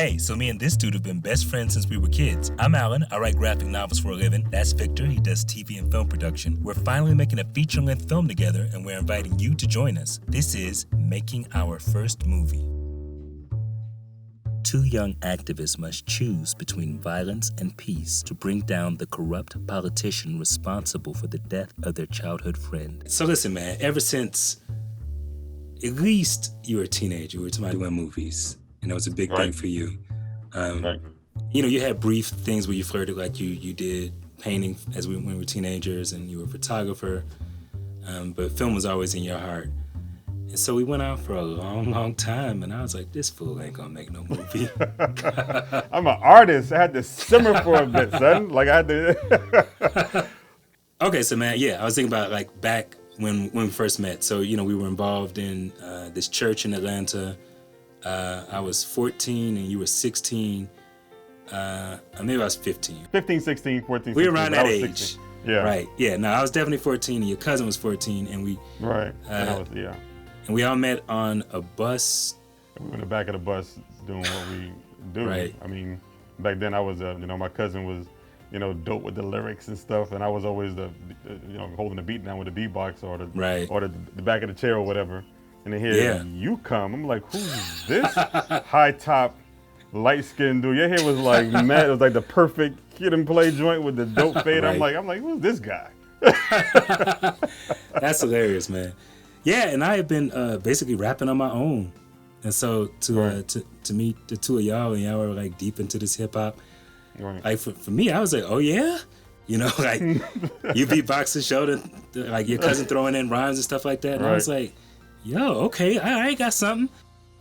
Hey, so me and this dude have been best friends since we were kids. I'm Alan. I write graphic novels for a living. That's Victor. He does TV and film production. We're finally making a feature-length film together, and we're inviting you to join us. This is Making Our First Movie. Two young activists must choose between violence and peace to bring down the corrupt politician responsible for the death of their childhood friend. So listen, man, ever since at least you were a teenager, we were talking about doing movies, and that was a big thing for you. You know, you had brief things where you flirted, like you did painting when we were teenagers, and you were a photographer, but film was always in your heart. And so we went out for a long, long time, and I was like, this fool ain't gonna make no movie. I'm an artist. I had to simmer for a bit, son. Like I had to. Okay, so man, yeah, I was thinking about like back when we first met. So, you know, we were involved in this church in Atlanta. I was 14 and you were 16. Maybe I was 15. 15, 16, 14, 16. We were around that age. 16. Yeah. Right. Yeah. No, I was definitely 14 and your cousin was 14, and we. Right. And we all met on a bus. We were in the back of the bus doing what we do. Right. I mean, back then I was, my cousin was, dope with the lyrics and stuff, and I was always holding the beat down with the beatbox or the back of the chair or whatever. And then here you come. I'm like, who's this high top, light skinned dude? Your hair was like mad. It was like the perfect kid and play joint with the dope fade. Right. I'm like, who's this guy? That's hilarious, man. Yeah, and I had been basically rapping on my own, and so to meet the two of y'all, and y'all were like deep into this hip hop. Right. Like for me, I was like, oh yeah, like you beatbox the show, like your cousin throwing in rhymes and stuff like that, and I was like, yo, okay, I got something.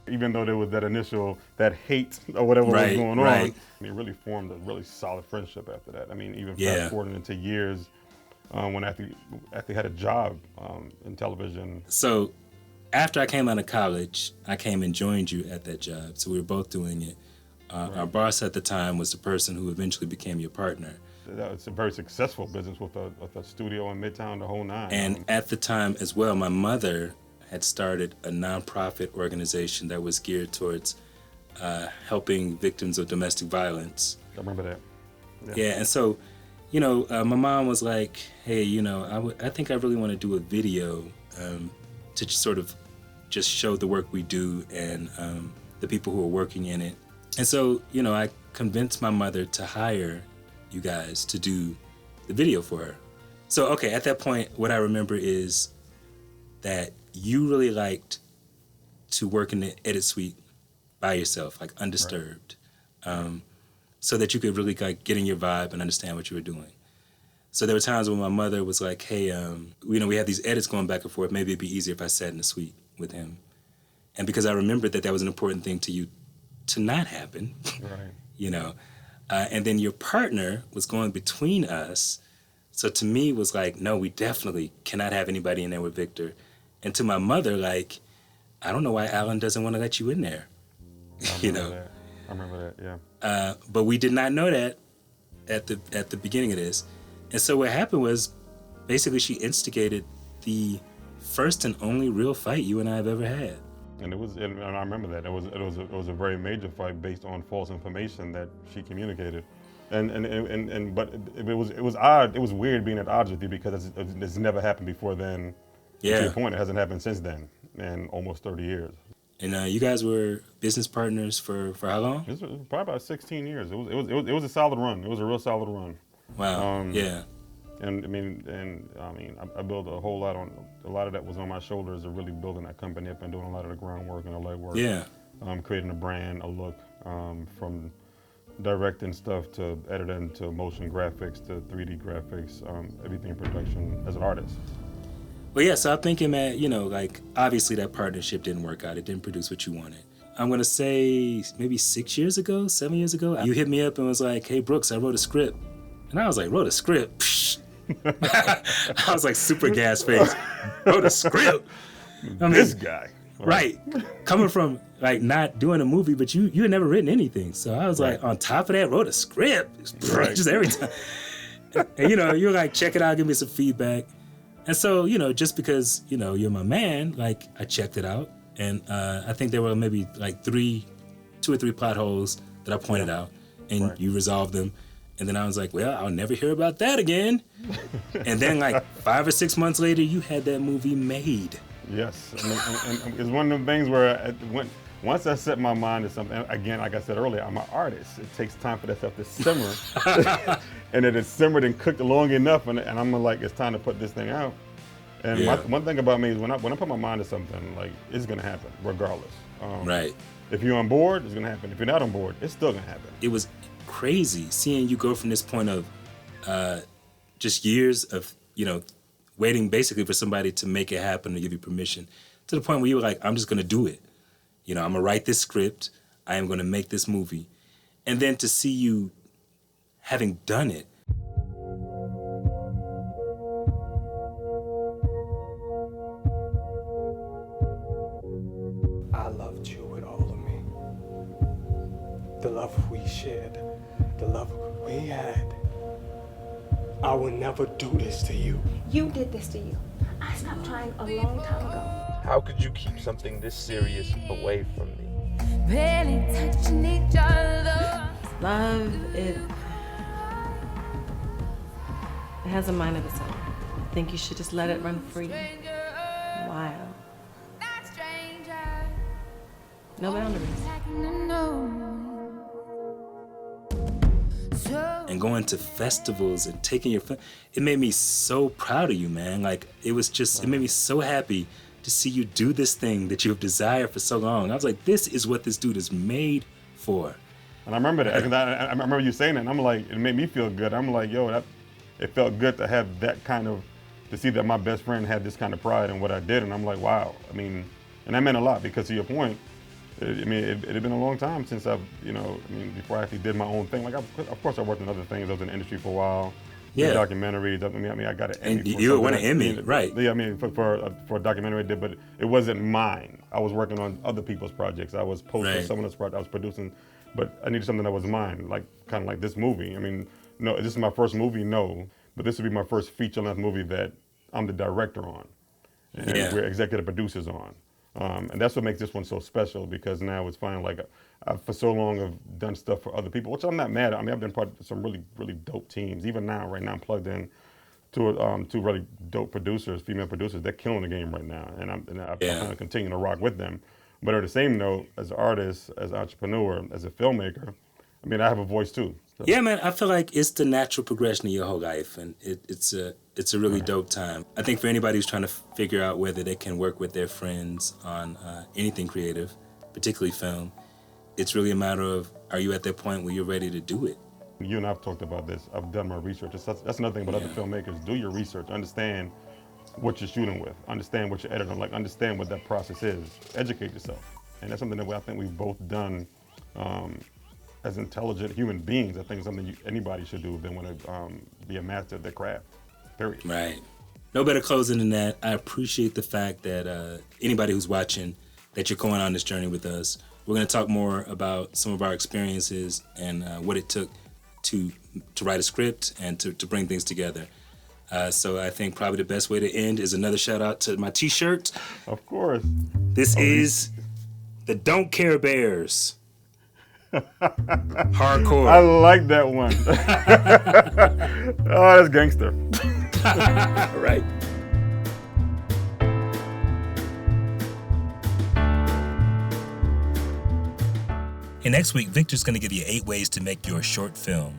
Even though there was that hate or whatever was going on, it really formed a really solid friendship after that. I mean, even fast forwarding into years. When I actually had a job in television. So after I came out of college, I came and joined you at that job. So we were both doing it. Our boss at the time was the person who eventually became your partner. It's a very successful business with a studio in Midtown, the whole nine. And at the time as well, my mother had started a nonprofit organization that was geared towards helping victims of domestic violence. I remember that. Yeah, and so my mom was like, hey, I think I really want to do a video to sort of just show the work we do and the people who are working in it. And so, I convinced my mother to hire you guys to do the video for her. So, okay, at that point, what I remember is that you really liked to work in the edit suite by yourself, like undisturbed. Right. So that you could really like get in your vibe and understand what you were doing. So there were times when my mother was like, hey, we had these edits going back and forth. Maybe it'd be easier if I sat in the suite with him. And because I remembered that was an important thing to you to not happen, and then your partner was going between us. So to me was like, no, we definitely cannot have anybody in there with Victor. And to my mother, like, I don't know why Alan doesn't want to let you in there, I remember that, yeah. But we did not know that at the beginning of this. And so what happened was basically she instigated the first and only real fight you and I have ever had. And I remember that. It was a very major fight based on false information that she communicated. But it was odd. It was weird being at odds with you because it's never happened before then. Yeah. To your point, it hasn't happened since then in almost 30 years. And you guys were business partners for how long? It was probably about 16 years. It was a solid run. It was a real solid run. Wow. Yeah. And I built a whole lot on a lot of that was on my shoulders of really building that company up and doing a lot of the groundwork and the legwork. Yeah. Creating a brand, a look, from directing stuff to editing to motion graphics to 3D graphics, everything in production as an artist. Well, yeah, so I'm thinking, man, like, obviously that partnership didn't work out. It didn't produce what you wanted. I'm going to say maybe 7 years ago, you hit me up and was like, hey, Brooks, I wrote a script. And I was like, wrote a script? Psh. I was like super gas face. Wrote a script? This guy. Right. Coming from, like, not doing a movie, but you had never written anything. So I was like, on top of that, wrote a script. Just every time. And, you're like, check it out, give me some feedback. And so, just because, you're my man, like, I checked it out. And I think there were maybe like 2 or 3 plot holes that I pointed out, and you resolved them. And then I was like, well, I'll never hear about that again. And then like 5 or 6 months later, you had that movie made. Yes, and it's one of them things where once I set my mind to something, again, like I said earlier, I'm an artist. It takes time for that stuff to simmer. And it is simmered and cooked long enough, and I'm like, it's time to put this thing out. And one thing about me is when I put my mind to something, like, it's gonna happen regardless. Right. If you're on board, it's gonna happen. If you're not on board, it's still gonna happen. It was crazy seeing you go from this point of just years of, waiting basically for somebody to make it happen or give you permission, to the point where you were like, I'm just gonna do it. I'm gonna write this script. I am gonna make this movie. And then to see you having done it. I loved you with all of me. The love we shared, the love we had. I will never do this to you. You did this to you. I stopped trying a long time ago. How could you keep something this serious away from me? Barely touching each other. Love, it has a mind of its own. I think you should just let it run free. Wild. No boundaries. And going to festivals and taking your it made me so proud of you, man. Like, it made me so happy to see you do this thing that you have desired for so long. I was like, this is what this dude is made for. And I remember that, because I remember you saying that, and I'm like, it made me feel good. I'm like, yo, it felt good to have that kind of, to see that my best friend had this kind of pride in what I did, and I'm like, wow. I mean, and that meant a lot, because to your point, it had been a long time since before I actually did my own thing. Like, of course I worked on other things. I was in the industry for a while. Yeah. Documentaries. I got an Emmy. And you won an Emmy, right? Yeah, for a documentary I did, but it wasn't mine. I was working on other people's projects. I was posting someone else's project. I was producing, but I needed something that was mine, like kind of like this movie. I mean, no, this is my first movie, but this would be my first feature-length movie that I'm the director on, and we're executive producers on. And that's what makes this one so special, because now it's finally like, for so long I've done stuff for other people, which I'm not mad at. I mean, I've been part of some really, really dope teams. Even now, right now, I'm plugged in to two really dope producers, female producers. They're killing the game right now, and I'm kind of continuing to rock with them. But on the same note, as an artist, as an entrepreneur, as a filmmaker, I mean, I have a voice too. So. Yeah, man, I feel like it's the natural progression of your whole life, and it's a really dope time. I think for anybody who's trying to figure out whether they can work with their friends on anything creative, particularly film, it's really a matter of, are you at that point where you're ready to do it? You and I have talked about this. I've done my research. That's another thing about other filmmakers. Do your research. Understand what you're shooting with. Understand what you're editing. Like, understand what that process is. Educate yourself. And that's something that I think we've both done as intelligent human beings. I think it's something anybody should do if they want to be a master of their craft. Period. Right. No better closing than that. I appreciate the fact that anybody who's watching, that you're going on this journey with us. We're going to talk more about some of our experiences and what it took to write a script and to bring things together. So I think probably the best way to end is another shout out to my t-shirt. Of course. This is the Don't Care Bears. Hardcore. I like that one. Oh, that's gangster. Right. And next week, Victor's going to give you 8 ways to make your short film.